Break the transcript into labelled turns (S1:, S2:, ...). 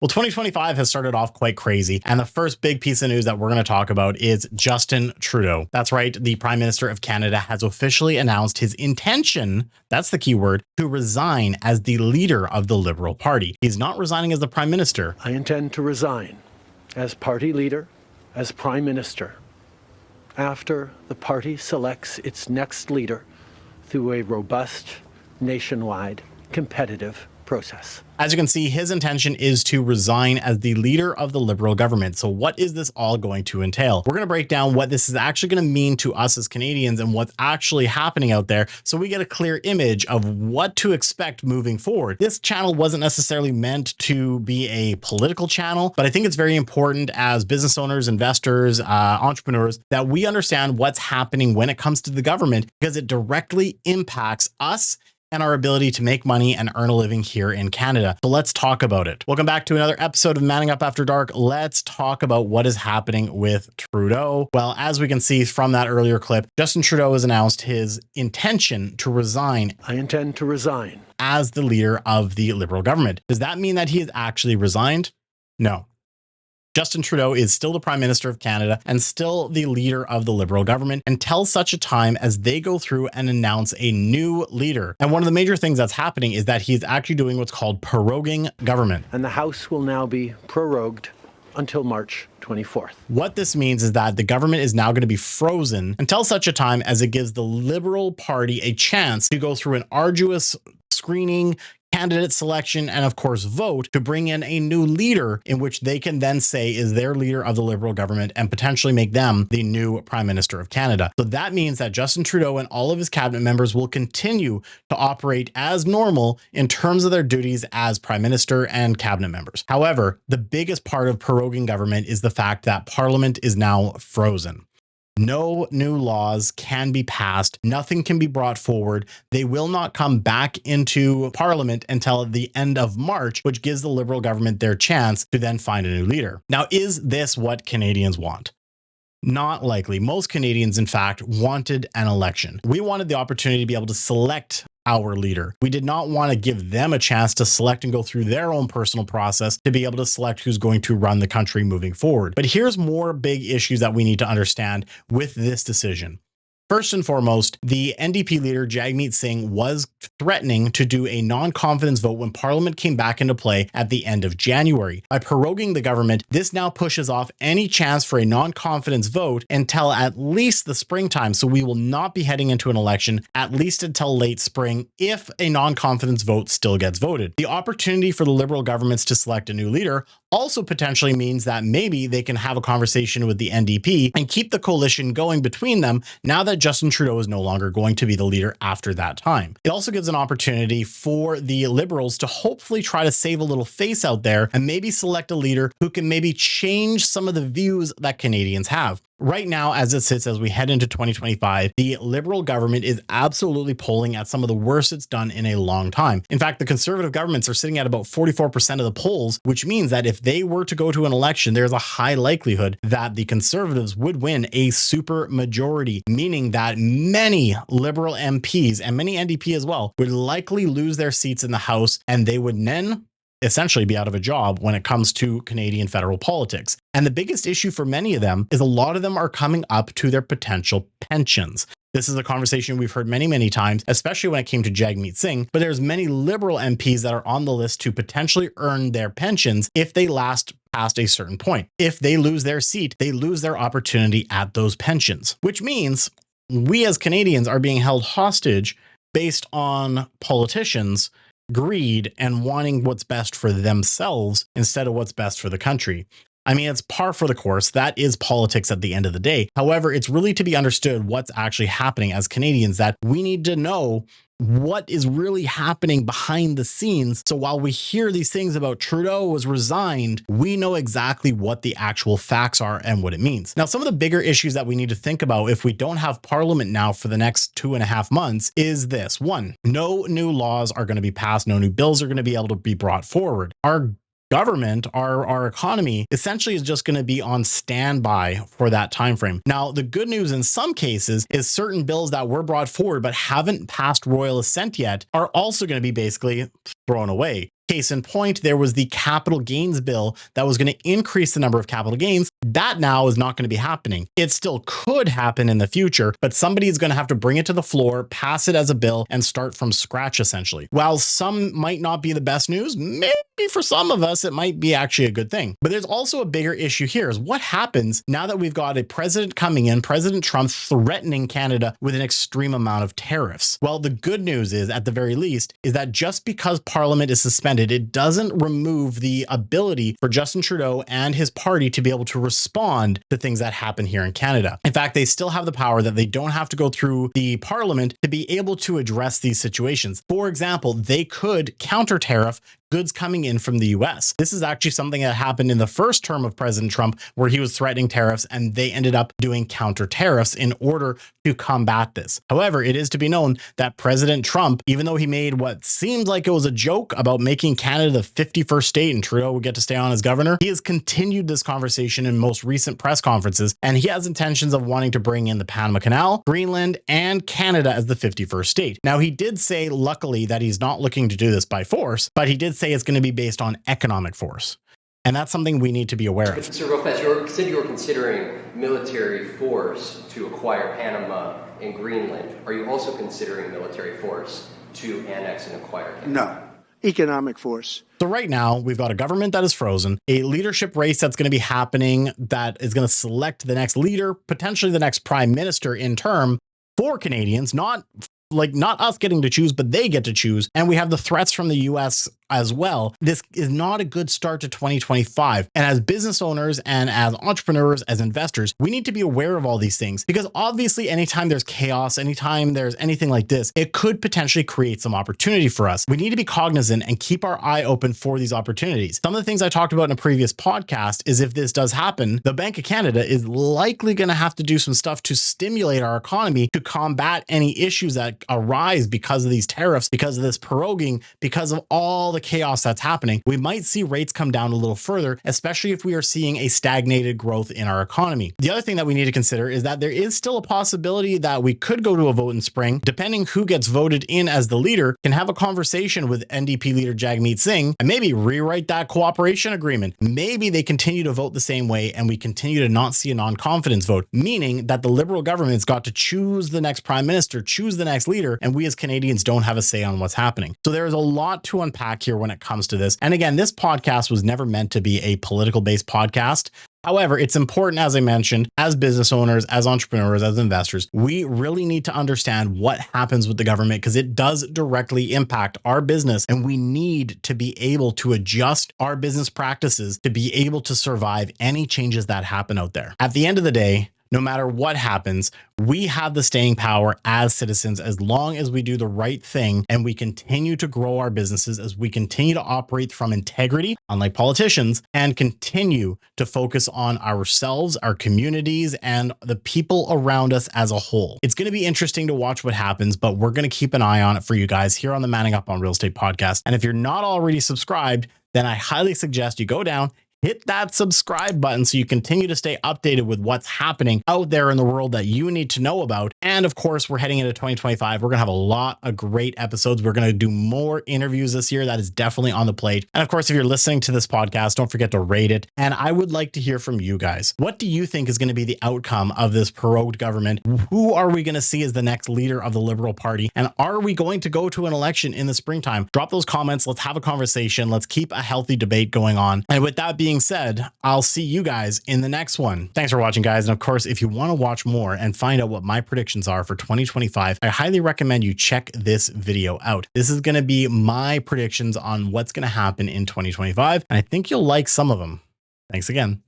S1: Well, 2025 has started off quite crazy, and the first big piece of news that we're going to talk about is Justin Trudeau. That's right, the Prime Minister of Canada has officially announced his intention, that's the key word, to resign as the leader of the Liberal Party. He's not resigning as the Prime Minister.
S2: I intend to resign as party leader, as Prime Minister, after the party selects its next leader through a robust, nationwide, competitive process.
S1: As you can see, his intention is to resign as the leader of the Liberal government. So what is this all going to entail? We're going to break down what this is actually going to mean to us as Canadians and what's actually happening out there so we get a clear image of what to expect moving forward. This channel wasn't necessarily meant to be a political channel, but I think it's very important as business owners, investors, entrepreneurs, that we understand what's happening when it comes to the government because it directly impacts us and our ability to make money and earn a living here in Canada. So let's talk about it. Welcome back to another episode of Manning Up After Dark. Let's talk about what is happening with Trudeau. Well, as we can see from that earlier clip, Justin Trudeau has announced his intention to resign.
S2: I intend to resign
S1: As the leader of the Liberal government. Does that mean that he has actually resigned? No. Justin Trudeau is still the Prime Minister of Canada and still the leader of the Liberal government until such a time as they go through and announce a new leader. And one of the major things that's happening is that he's actually doing what's called proroguing government.
S2: And the House will now be prorogued until March 24th.
S1: What this means is that the government is now going to be frozen until such a time as it gives the Liberal Party a chance to go through an arduous screening, candidate selection, and of course vote to bring in a new leader in which they can then say is their leader of the Liberal government and potentially make them the new Prime Minister of Canada. So that means that Justin Trudeau and all of his cabinet members will continue to operate as normal in terms of their duties as Prime Minister and cabinet members. However, the biggest part of proroguing government is the fact that Parliament is now frozen. No new laws can be passed. Nothing can be brought forward. They will not come back into Parliament until the end of March, which gives the Liberal government their chance to then find a new leader. Now, is this what Canadians want? Not likely. Most Canadians, in fact, wanted an election. We wanted the opportunity to be able to select our leader. We did not want to give them a chance to select and go through their own personal process to be able to select who's going to run the country moving forward. But here's more big issues that we need to understand with this decision. First and foremost, the NDP leader Jagmeet Singh was threatening to do a non-confidence vote when Parliament came back into play at the end of January. By proroguing the government, this now pushes off any chance for a non-confidence vote until at least the springtime. So we will not be heading into an election at least until late spring if a non-confidence vote still gets voted. The opportunity for the Liberal governments to select a new leader also potentially means that maybe they can have a conversation with the NDP and keep the coalition going between them now that Justin Trudeau is no longer going to be the leader after that time. It also gives an opportunity for the Liberals to hopefully try to save a little face out there and maybe select a leader who can maybe change some of the views that Canadians have. Right now, as it sits, as we head into 2025, the Liberal government is absolutely polling at some of the worst it's done in a long time. In fact, the Conservative governments are sitting at about 44% of the polls, which means that if they were to go to an election, there's a high likelihood that the Conservatives would win a super majority, meaning that many Liberal MPs and many NDP as well would likely lose their seats in the House, and they would then essentially be out of a job when it comes to Canadian federal politics. And the biggest issue for many of them is a lot of them are coming up to their potential pensions. This is a conversation we've heard many, many times, especially when it came to Jagmeet Singh, but there's many Liberal MPs that are on the list to potentially earn their pensions if they last past a certain point. If they lose their seat, they lose their opportunity at those pensions, which means we as Canadians are being held hostage based on politicians' greed and wanting what's best for themselves instead of what's best for the country. I mean, it's par for the course. That is politics at the end of the day. However, it's really to be understood what's actually happening as Canadians, that we need to know what is really happening behind the scenes. So while we hear these things about Trudeau was resigned, we know exactly what the actual facts are and what it means. Now, some of the bigger issues that we need to think about if we don't have Parliament now for the next 2.5 months is this. One, no new laws are going to be passed. No new bills are going to be able to be brought forward. Our government, our economy essentially is just going to be on standby for that time frame. Now, the good news in some cases is certain bills that were brought forward but haven't passed royal assent yet are also going to be basically thrown away. Case in point, there was the capital gains bill that was going to increase the number of capital gains. That now is not going to be happening. It still could happen in the future, but somebody is going to have to bring it to the floor, pass it as a bill, and start from scratch, essentially. While some might not be the best news, maybe for some of us, it might be actually a good thing. But there's also a bigger issue here is what happens now that we've got a president coming in, President Trump threatening Canada with an extreme amount of tariffs. Well, the good news is, at the very least, is that just because Parliament is suspended, it doesn't remove the ability for Justin Trudeau and his party to be able to respond to things that happen here in Canada. In fact, they still have the power that they don't have to go through the Parliament to be able to address these situations. For example, they could counter tariff goods coming in from the US. This is actually something that happened in the first term of President Trump, where he was threatening tariffs and they ended up doing counter tariffs in order to combat this. However, it is to be known that President Trump, even though he made what seemed like it was a joke about making Canada the 51st state and Trudeau would get to stay on as governor, he has continued this conversation in most recent press conferences, and he has intentions of wanting to bring in the Panama Canal, Greenland, and Canada as the 51st state. Now, he did say, luckily, that he's not looking to do this by force, but he did say it's going to be based on economic force. And that's something we need to be aware of.
S3: So real fast, you said you were considering military force to acquire Panama and Greenland. Are you also considering military force to annex and acquire Canada?
S4: No. Economic force.
S1: So right now, we've got a government that is frozen, a leadership race that's going to be happening that is going to select the next leader, potentially the next prime minister in term for Canadians, not us getting to choose, but they get to choose. And we have the threats from the US as well. This is not a good start to 2025. And as business owners and as entrepreneurs, as investors, we need to be aware of all these things, because obviously anytime there's chaos, anytime there's anything like this, it could potentially create some opportunity for us. We need to be cognizant and keep our eye open for these opportunities. Some of the things I talked about in a previous podcast is if this does happen, the Bank of Canada is likely going to have to do some stuff to stimulate our economy to combat any issues that arise because of these tariffs, because of this proroguing, because of all the chaos that's happening. We might see rates come down a little further, especially if we are seeing a stagnated growth in our economy. The other thing that we need to consider is that there is still a possibility that we could go to a vote in spring, depending who gets voted in as the leader, can have a conversation with NDP leader Jagmeet Singh and maybe rewrite that cooperation agreement. Maybe they continue to vote the same way and we continue to not see a non-confidence vote, meaning that the Liberal government's got to choose the next prime minister, choose the next leader, and we as Canadians don't have a say on what's happening. So there is a lot to unpack here when it comes to this. And again, this podcast was never meant to be a political based podcast. However, it's important, as I mentioned, as business owners, as entrepreneurs, as investors, we really need to understand what happens with the government, because it does directly impact our business, and we need to be able to adjust our business practices to be able to survive any changes that happen out there. At the end of the day, no matter what happens, we have the staying power as citizens as long as we do the right thing and we continue to grow our businesses, as we continue to operate from integrity, unlike politicians, and continue to focus on ourselves, our communities, and the people around us as a whole. It's going to be interesting to watch what happens, but we're going to keep an eye on it for you guys here on the Manning Up on Real Estate podcast. And if you're not already subscribed, then I highly suggest you go down, hit that subscribe button so you continue to stay updated with what's happening out there in the world that you need to know about. And of course, we're heading into 2025. We're going to have a lot of great episodes. We're going to do more interviews this year. That is definitely on the plate. And of course, if you're listening to this podcast, don't forget to rate it. And I would like to hear from you guys. What do you think is going to be the outcome of this prorogued government? Who are we going to see as the next leader of the Liberal Party? And are we going to go to an election in the springtime? Drop those comments. Let's have a conversation. Let's keep a healthy debate going on. And with that being said, I'll see you guys in the next one. Thanks for watching, guys. And of course, if you want to watch more and find out what my predictions are for 2025, I highly recommend you check this video out. This is going to be my predictions on what's going to happen in 2025, and I think you'll like some of them. Thanks again.